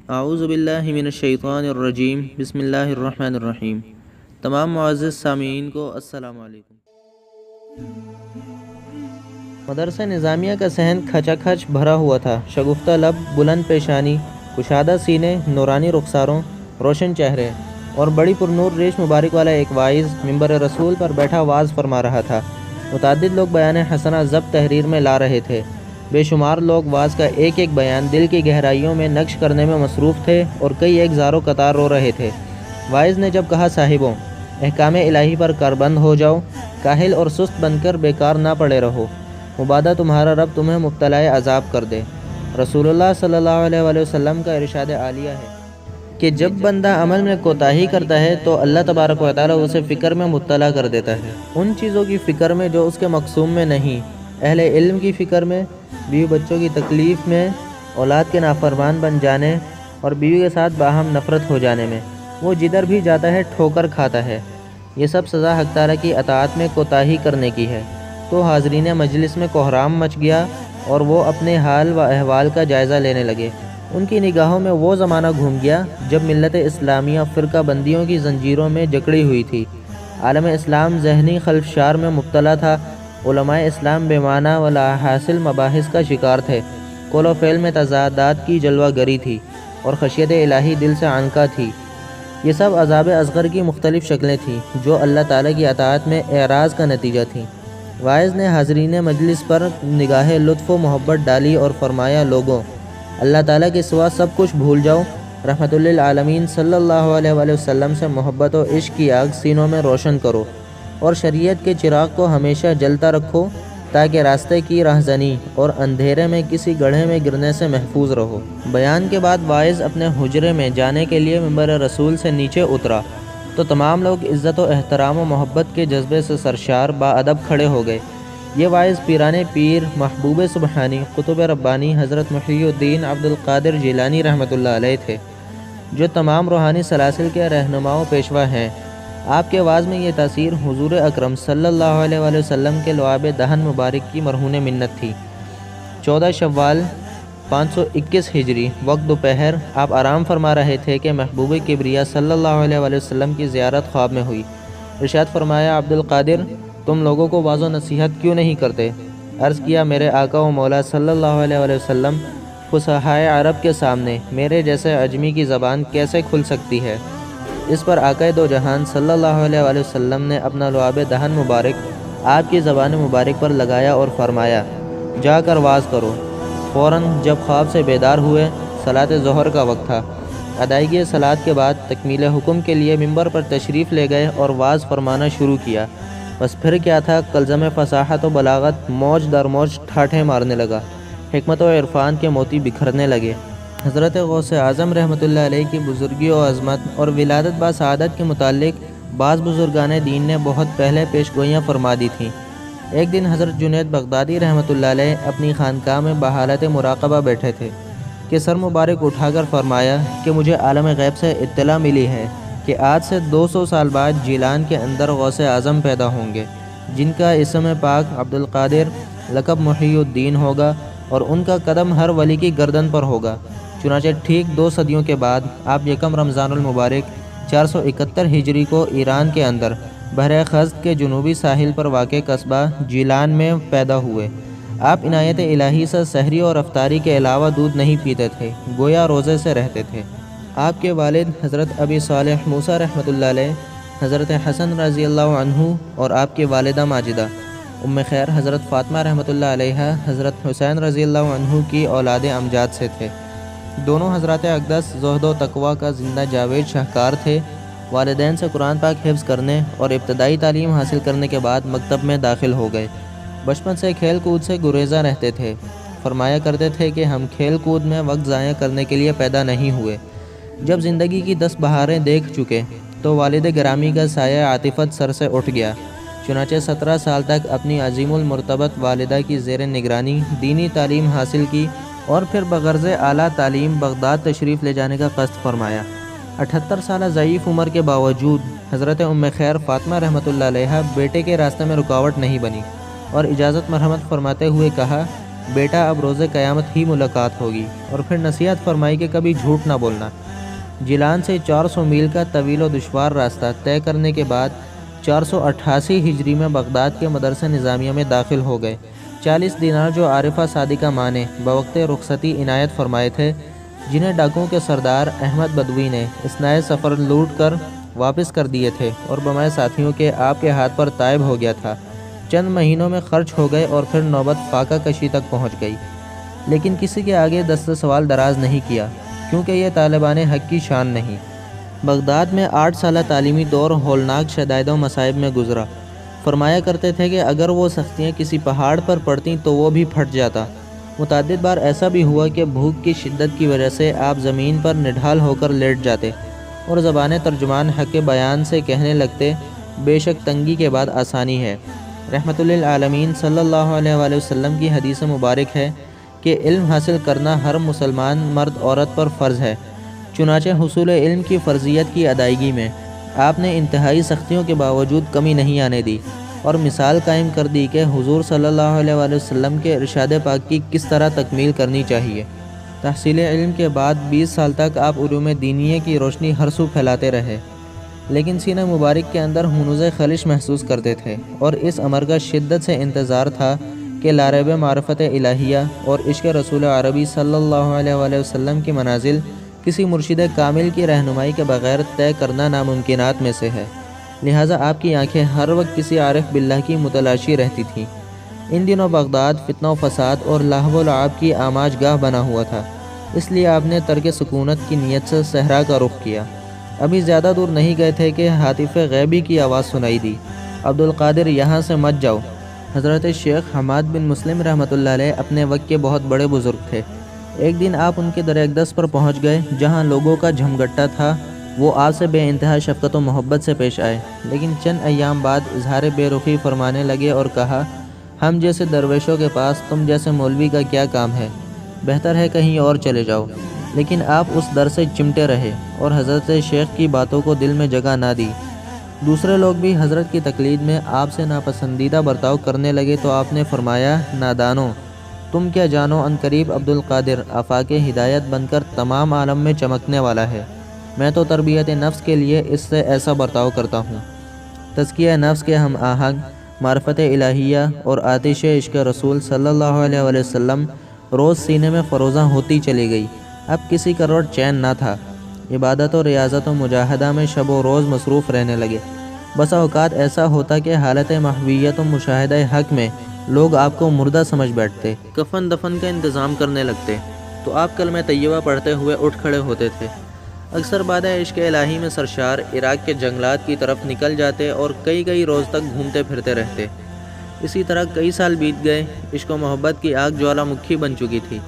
اعوذ باللہ من الشیطان الرجیم بسم اللہ الرحمن الرحیم۔ تمام معزز سامعین کو السلام علیکم۔ مدرسہ نظامیہ کا صحن کھچا کھچ بھرا ہوا تھا۔ شگفتہ لب، بلند پیشانی، کشادہ سینے، نورانی رخساروں، روشن چہرے اور بڑی پرنور ریش مبارک والا ایک واعظ ممبر رسول پر بیٹھا واعظ فرما رہا تھا۔ متعدد لوگ بیان حسنہ ضبط تحریر میں لا رہے تھے۔ بے شمار لوگ واعظ کا ایک ایک بیان دل کی گہرائیوں میں نقش کرنے میں مصروف تھے اور کئی ایک زارو قطار رو رہے تھے۔ واعظ نے جب کہا، صاحبوں، احکام الہی پر کاربند ہو جاؤ، کاہل اور سست بن کر بیکار نہ پڑے رہو، مبادا تمہارا رب تمہیں مبتلائے عذاب کر دے۔ رسول اللہ صلی اللہ علیہ وآلہ وسلم کا ارشاد عالیہ ہے کہ جب بندہ عمل میں کوتاہی کرتا ہے تو اللہ تبارک و تعالیٰ اسے فکر میں مبتلا کر دیتا ہے، ان چیزوں کی فکر میں جو اس کے مقصوم میں نہیں، اہل علم کی فکر میں، بیوی بچوں کی تکلیف میں، اولاد کے نافرمان بن جانے اور بیوی کے ساتھ باہم نفرت ہو جانے میں۔ وہ جدھر بھی جاتا ہے ٹھوکر کھاتا ہے۔ یہ سب سزا حق تعالیٰ کی اطاعت میں کوتاہی کرنے کی ہے۔ تو حاضرین مجلس میں کوہرام مچ گیا اور وہ اپنے حال و احوال کا جائزہ لینے لگے۔ ان کی نگاہوں میں وہ زمانہ گھوم گیا جب ملت اسلامیہ فرقہ بندیوں کی زنجیروں میں جکڑی ہوئی تھی۔ عالم اسلام ذہنی خلفشار میں مبتلا تھا۔ علماء اسلام بے معنی و لا حاصل مباحث کا شکار تھے۔ قول و فعل میں تضادات کی جلوہ گری تھی اور خشیت الہی دل سے عنقا تھی۔ یہ سب عذاب اصغر کی مختلف شکلیں تھیں جو اللہ تعالیٰ کی اطاعت میں اعراض کا نتیجہ تھیں۔ واعظ نے حاضرین مجلس پر نگاہ لطف و محبت ڈالی اور فرمایا، لوگوں، اللہ تعالیٰ کے سوا سب کچھ بھول جاؤ، رحمت للعالمین صلی اللہ علیہ وآلہ وسلم سے محبت و عشق کی آگ سینوں میں روشن کرو اور شریعت کے چراغ کو ہمیشہ جلتا رکھو تاکہ راستے کی راہزنی اور اندھیرے میں کسی گڑھے میں گرنے سے محفوظ رہو۔ بیان کے بعد واعظ اپنے حجرے میں جانے کے لیے ممبر رسول سے نیچے اترا تو تمام لوگ عزت و احترام و محبت کے جذبے سے سرشار با ادب کھڑے ہو گئے۔ یہ واعظ پیران پیر، محبوب سبحانی، قطب ربانی حضرت محی الدین عبد القادر جیلانی رحمۃ اللہ علیہ تھے، جو تمام روحانی سلاسل کے رہنما و پیشوا ہیں۔ آپ کے وعظ میں یہ تاثیر حضور اکرم صلی اللہ علیہ وآلہ وسلم کے لعاب دہن مبارک کی مرہون منت تھی۔ 14 شوال 521 ہجری، وقت دوپہر، آپ آرام فرما رہے تھے کہ محبوب کبریا صلی اللہ علیہ وآلہ وسلم کی زیارت خواب میں ہوئی۔ ارشاد فرمایا، عبد القادر، تم لوگوں کو واعظ و نصیحت کیوں نہیں کرتے؟ عرض کیا، میرے آقا و مولا صلی اللہ علیہ وآلہ وسلم، فصحائے عرب کے سامنے میرے جیسے عجمی کی زبان کیسے کھل سکتی ہے؟ اس پر آقا دو جہان صلی اللہ علیہ وآلہ وسلم نے اپنا لعاب دہن مبارک آپ کی زبان مبارک پر لگایا اور فرمایا، جا کر واعظ کرو۔ فوراً جب خواب سے بیدار ہوئے، صلاۃ ظہر کا وقت تھا۔ ادائیگی صلاۃ کے بعد تکمیل حکم کے لیے ممبر پر تشریف لے گئے اور واعظ فرمانا شروع کیا۔ بس پھر کیا تھا، کلزم فصاحت و بلاغت موج در موج ٹھاٹھیں مارنے لگا، حکمت و عرفان کے موتی بکھرنے لگے۔ حضرت غوث اعظم رحمۃ اللہ علیہ کی بزرگی و عظمت اور ولادت با سعادت کے متعلق بعض بزرگان دین نے بہت پہلے پیش گوئیاں فرما دی تھیں۔ ایک دن حضرت جنید بغدادی رحمۃ اللہ علیہ اپنی خانقاہ میں بحالت مراقبہ بیٹھے تھے کہ سر مبارک اٹھا کر فرمایا کہ مجھے عالم غیب سے اطلاع ملی ہے کہ آج سے 200 سال بعد جیلان کے اندر غوث اعظم پیدا ہوں گے، جن کا اسم پاک عبد القادر، لقب محی الدین ہوگا اور ان کا قدم ہر ولی کی گردن پر ہوگا۔ چنانچہ ٹھیک 2 صدیوں کے بعد آپ یکم رمضان المبارک 471 ہجری کو ایران کے اندر بحر خزد کے جنوبی ساحل پر واقع قصبہ جیلان میں پیدا ہوئے۔ آپ عنایت الہی سے سحری اور افطاری کے علاوہ دودھ نہیں پیتے تھے، گویا روزے سے رہتے تھے۔ آپ کے والد حضرت ابی صالح موسیٰ رحمۃ اللہ علیہ، حضرت حسن رضی اللہ عنہ اور آپ کی والدہ ماجدہ ام خیر حضرت فاطمہ رحمۃ اللہ علیہ حضرت حسین رضی اللہ عنہ کی اولاد امجاد سے تھے۔ دونوں حضرات اقدس زہد و تقویٰ کا زندہ جاوید شاہکار تھے۔ والدین سے قرآن پاک حفظ کرنے اور ابتدائی تعلیم حاصل کرنے کے بعد مکتب میں داخل ہو گئے۔ بچپن سے کھیل کود سے گریزاں رہتے تھے۔ فرمایا کرتے تھے کہ ہم کھیل کود میں وقت ضائع کرنے کے لیے پیدا نہیں ہوئے۔ جب زندگی کی 10 بہاریں دیکھ چکے تو والد گرامی کا سایہ عاطفت سر سے اٹھ گیا۔ چنانچہ 17 سال تک اپنی عظیم المرتبت والدہ کی زیر نگرانی دینی تعلیم حاصل کی اور پھر بغرض اعلیٰ تعلیم بغداد تشریف لے جانے کا قصد فرمایا۔ 78 سالہ ضعیف عمر کے باوجود حضرت ام خیر فاطمہ رحمۃ اللہ علیہ بیٹے کے راستے میں رکاوٹ نہیں بنی اور اجازت مرحمت فرماتے ہوئے کہا بیٹا اب روز قیامت ہی ملاقات ہوگی، اور پھر نصیحت فرمائی کہ کبھی جھوٹ نہ بولنا۔ جیلان سے 400 میل کا طویل و دشوار راستہ طے کرنے کے بعد 488 ہجری میں بغداد کے مدرسہ نظامیہ میں داخل ہو گئے۔ 40 دینار جو عارفہ صادقہ ماں نے بوقت رخصتی عنایت فرمائے تھے، جنہیں ڈاکوؤں کے سردار احمد بدوی نے اثناء سفر لوٹ کر واپس کر دیے تھے اور بمائے ساتھیوں کے آپ کے ہاتھ پر تائب ہو گیا تھا، چند مہینوں میں خرچ ہو گئے اور پھر نوبت فاقہ کشی تک پہنچ گئی۔ لیکن کسی کے آگے دست سوال دراز نہیں کیا، کیونکہ یہ طالبان حق کی شان نہیں۔ بغداد میں 8 سالہ تعلیمی دور ہولناک شدائد و مصائب میں گزرا۔ فرمایا کرتے تھے کہ اگر وہ سختیاں کسی پہاڑ پر پڑتیں تو وہ بھی پھٹ جاتا۔ متعدد بار ایسا بھی ہوا کہ بھوک کی شدت کی وجہ سے آپ زمین پر نڈھال ہو کر لیٹ جاتے اور زبان ترجمان حق بیان سے کہنے لگتے، بے شک تنگی کے بعد آسانی ہے۔ رحمت للعالمین صلی اللہ علیہ وآلہ وسلم کی حدیث مبارک ہے کہ علم حاصل کرنا ہر مسلمان مرد عورت پر فرض ہے۔ چنانچہ حصول علم کی فرضیت کی ادائیگی میں آپ نے انتہائی سختیوں کے باوجود کمی نہیں آنے دی اور مثال قائم کر دی کہ حضور صلی اللہ علیہ وآلہ وسلم کے ارشاد پاک کی کس طرح تکمیل کرنی چاہیے۔ تحصیل علم کے بعد 20 سال تک آپ علوم دینیہ کی روشنی ہر سو پھیلاتے رہے، لیکن سینہ مبارک کے اندر ہنوز خلش محسوس کرتے تھے اور اس امر کا شدت سے انتظار تھا کہ لاریب معرفت الہیہ اور عشق رسول عربی صلی اللہ علیہ وآلہ وسلم کی منازل کسی مرشد کامل کی رہنمائی کے بغیر طے کرنا ناممکنات میں سے ہے، لہٰذا آپ کی آنکھیں ہر وقت کسی عارف باللہ کی متلاشی رہتی تھیں۔ ان دنوں بغداد فتنہ و فساد اور لہو و لعب کی آماج گاہ بنا ہوا تھا، اس لیے آپ نے ترک سکونت کی نیت سے صحرا کا رخ کیا۔ ابھی زیادہ دور نہیں گئے تھے کہ ہاتف غیبی کی آواز سنائی دی، عبدالقادر یہاں سے مت جاؤ۔ حضرت شیخ حماد بن مسلم رحمۃ اللہ علیہ اپنے وقت کے بہت بڑے بزرگ تھے۔ ایک دن آپ ان کے در اقدس پر پہنچ گئے جہاں لوگوں کا جھمگٹا تھا۔ وہ آپ سے بے انتہا شفقت و محبت سے پیش آئے، لیکن چند ایام بعد اظہار بے رخی فرمانے لگے اور کہا، ہم جیسے درویشوں کے پاس تم جیسے مولوی کا کیا کام ہے، بہتر ہے کہیں اور چلے جاؤ۔ لیکن آپ اس در سے چمٹے رہے اور حضرت شیخ کی باتوں کو دل میں جگہ نہ دی۔ دوسرے لوگ بھی حضرت کی تقلید میں آپ سے ناپسندیدہ برتاؤ کرنے لگے تو آپ نے فرمایا، نادانو، تم کیا جانو ان قریب عبدالقادر آفاق ہدایت بن کر تمام عالم میں چمکنے والا ہے۔ میں تو تربیت نفس کے لیے اس سے ایسا برتاؤ کرتا ہوں۔ تزکیہ نفس کے ہم آہنگ معرفت الہیہ اور آتش عشق رسول صلی اللہ علیہ وآلہ وسلم روز سینے میں فروزاں ہوتی چلی گئی۔ اب کسی کروڑ چین نہ تھا۔ عبادت و ریاضت و مجاہدہ میں شب و روز مصروف رہنے لگے۔ بسا اوقات ایسا ہوتا کہ حالت محویت و مشاہدہ حق میں لوگ آپ کو مردہ سمجھ بیٹھتے، کفن دفن کا انتظام کرنے لگتے تو آپ کلمہ طیبہ پڑھتے ہوئے اٹھ کھڑے ہوتے تھے۔ اکثر بعد عشق الہی میں سرشار عراق کے جنگلات کی طرف نکل جاتے اور کئی روز تک گھومتے پھرتے رہتے۔ اسی طرح کئی سال بیت گئے۔ عشق و محبت کی آگ جوالا مکھی بن چکی تھی۔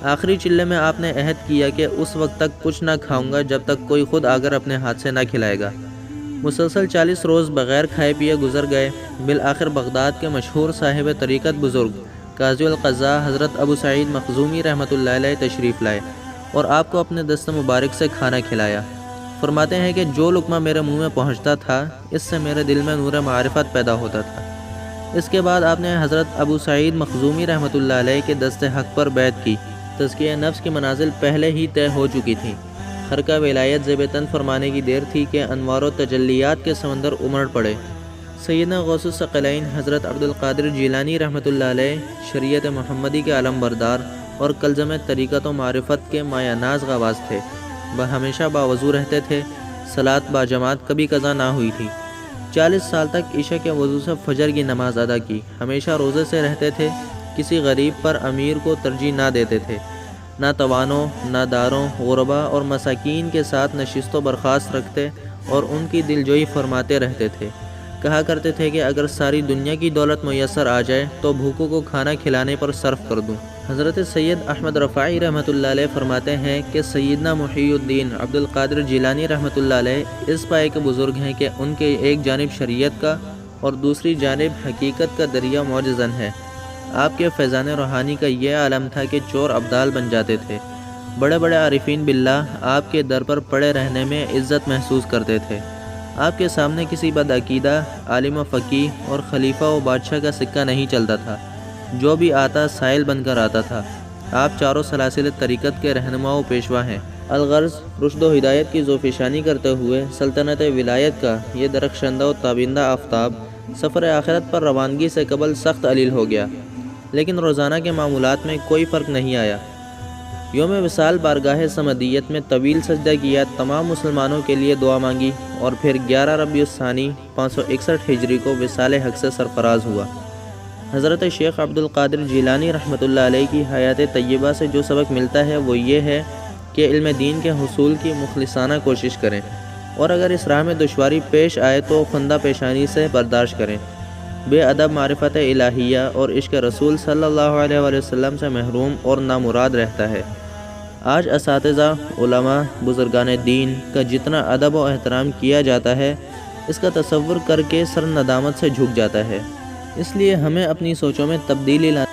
آخری چلے میں آپ نے عہد کیا کہ اس وقت تک کچھ نہ کھاؤں گا جب تک کوئی خود آ کر اپنے ہاتھ سے نہ کھلائے گا۔ مسلسل 40 روز بغیر کھائے پیے گزر گئے۔ بالآخر بغداد کے مشہور صاحب طریقت بزرگ قاضی القضاء حضرت ابو سعید مخزومی رحمۃ اللہ علیہ تشریف لائے اور آپ کو اپنے دست مبارک سے کھانا کھلایا۔ فرماتے ہیں کہ جو لقمہ میرے منہ میں پہنچتا تھا اس سے میرے دل میں نور معرفت پیدا ہوتا تھا۔ اس کے بعد آپ نے حضرت ابو سعید مخزومی رحمۃ اللہ علیہ کے دست حق پر بیعت کی۔ تزکیہ نفس کی منازل پہلے ہی طے ہو چکی تھیں۔ خرقہ ولایت زیب تن فرمانے کی دیر تھی کہ انوار و تجلیات کے سمندر امڑ پڑے۔ سیدنا غوث الثقلین حضرت عبدالقادر جیلانی رحمۃ اللہ علیہ شریعت محمدی کے علم بردار اور کلزم طریقت و معرفت کے مایہ ناز غواص تھے۔ وہ ہمیشہ باوضو رہتے تھے۔ صلاۃ با جماعت کبھی قضا نہ ہوئی تھی۔ 40 سال تک عشاء کے وضو سے فجر کی نماز ادا کی۔ ہمیشہ روزے سے رہتے تھے۔ کسی غریب پر امیر کو ترجیح نہ دیتے تھے۔ نہ توانوں، نہ داروں، غربا اور مساکین کے ساتھ نشست و برخاست رکھتے اور ان کی دلجوئی فرماتے رہتے تھے۔ کہا کرتے تھے کہ اگر ساری دنیا کی دولت میسر آ جائے تو بھوکوں کو کھانا کھلانے پر صرف کر دوں۔ حضرت سید احمد رفاعی رحمۃ اللہ علیہ فرماتے ہیں کہ سیدنا محی الدین عبدالقادر جیلانی رحمۃ اللہ علیہ اس پائے کے بزرگ ہیں کہ ان کے ایک جانب شریعت کا اور دوسری جانب حقیقت کا دریا معجزن ہے۔ آپ کے فیضان روحانی کا یہ عالم تھا کہ چور ابدال بن جاتے تھے۔ بڑے بڑے عارفین باللہ آپ کے در پر پڑے رہنے میں عزت محسوس کرتے تھے۔ آپ کے سامنے کسی بدعقیدہ عالم و فقیہ اور خلیفہ و بادشاہ کا سکہ نہیں چلتا تھا۔ جو بھی آتا سائل بن کر آتا تھا۔ آپ چاروں سلاسل طریقت کے رہنما و پیشوا ہیں۔ الغرض رشد و ہدایت کی ذوفشانی کرتے ہوئے سلطنت ولایت کا یہ درخشندہ و تابندہ آفتاب سفر آخرت پر روانگی سے قبل سخت علیل ہو گیا، لیکن روزانہ کے معمولات میں کوئی فرق نہیں آیا۔ یوم وصال بارگاہ سمدیت میں طویل سجدہ کیا، تمام مسلمانوں کے لیے دعا مانگی اور پھر 11 ربیع الثانی 561 ہجری کو وصال حق سے سرفراز ہوا۔ حضرت شیخ عبد القادر جیلانی رحمۃ اللہ علیہ کی حیات طیبہ سے جو سبق ملتا ہے وہ یہ ہے کہ علم دین کے حصول کی مخلصانہ کوشش کریں، اور اگر اس راہ میں دشواری پیش آئے تو خندہ پیشانی سے برداشت کریں۔ بے ادب معرفت الہیہ اور عشق رسول صلی اللہ علیہ وآلہ وسلم سے محروم اور نامراد رہتا ہے۔ آج اساتذہ، علماء، بزرگان دین کا جتنا ادب و احترام کیا جاتا ہے، اس کا تصور کر کے سر ندامت سے جھک جاتا ہے۔ اس لیے ہمیں اپنی سوچوں میں تبدیلی لانا